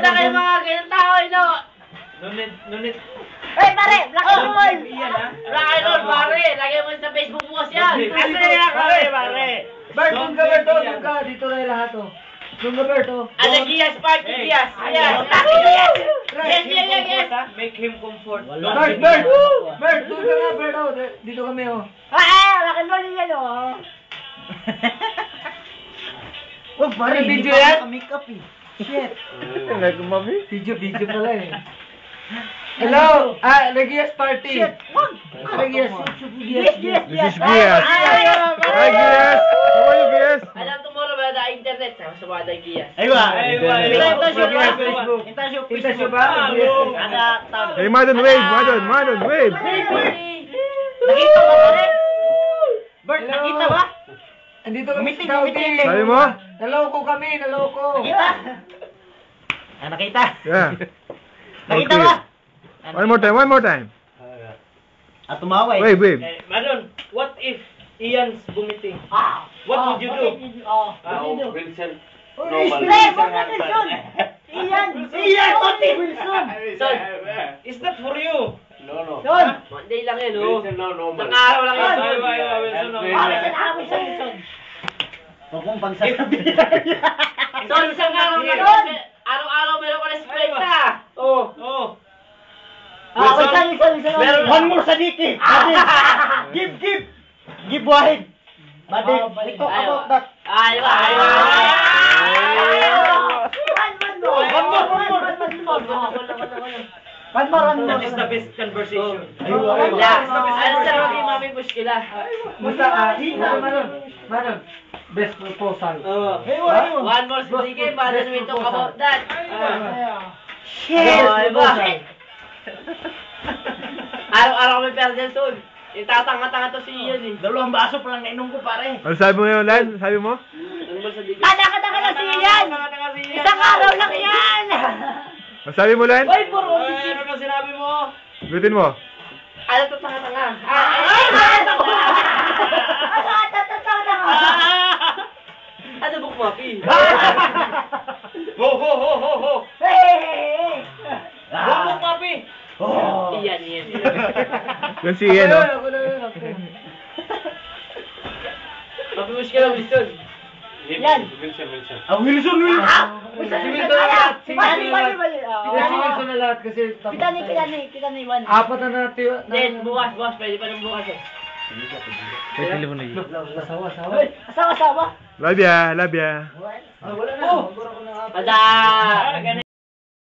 na kayo mga ganyan tao, ino. Nunit. Hey, pare! Black and roll! Black and roll, pare. Lagay mo sa Facebook bukas yan. Kasi yan, pare. Bert, doon ka, Bert, doon ka. Dito na yung lahat, oh. Doon ka, Bert, oh. Ano, Gias Party, Gias. Yes. Make him comfort. Bert, Bert! Bert, doon ka nga, Bert, oh. Dito kami, oh. Black and roll yan, oh. Oh, pare, video yan? Make-up, eh. Shit. Video pala, eh. Hello! Regias party! Shit! Wag! Regias! Yes! This is Gias. Hi, Gias. How are you, Gias? Alam, tomorrow wala na internet. Sa mga Gias. Intasyo ba? Hey, Madon, wave. Madon, wave. Nakita ba, pare? Bert, nakita ba? Andito kami Meeting, sa meeting. Saudi. Sabi mo? Naloko kami, naloko. Nakita? Nakita? Yeah. Nakita Okay. ba? One more time. At tumaway. Wave. Madon, what if Ian's gumiting? What would you do? Wilson. Iyan, pati Wilson. Son, is that for you? No. Son. One day lang yun, oh. Wilson, no, normal. Isang araw lang yun. Wilson, no. Pare, sinabi sa Wilson. Huwag mong pagsasabi. So, isang araw lang Son. yun. Araw-araw meron ko na eskwenta. Oh. Wilson. One more sa diki. Give. Give wahid. Badi, we talk about that. Ayaw. One more. That is the best conversation. Ano sa mga mami muskila? Basta, Manon, best proposal. One more sige, Manon, we talk about that. Shit. Araw-araw may perdel to. Itatanga-tanga to si Ian eh. Dalawang baso pa lang nainom ko, pare. Ano sabi mo ngayon, Lan? Sabi mo? Ano ba sa digay? Tanga-tanga lang si Ian. Isang araw lang yan. Ano sabi mo, Lan? Oy, puro Ano na sinabi mo? Bitin mo. ano to tanga-tanga? Ano bukmapi? Ho! Bukbuk, papi! Iyan. Yan si Ian, no? Papi muskila, Wilson. Yan. Wilson. Wilson. Si Wilson na lahat kasi Kita ni Iwan. apat na natin. Then, bukas, pwede pa nang bukas eh. Asawa. Love ya. Wala na. Pada!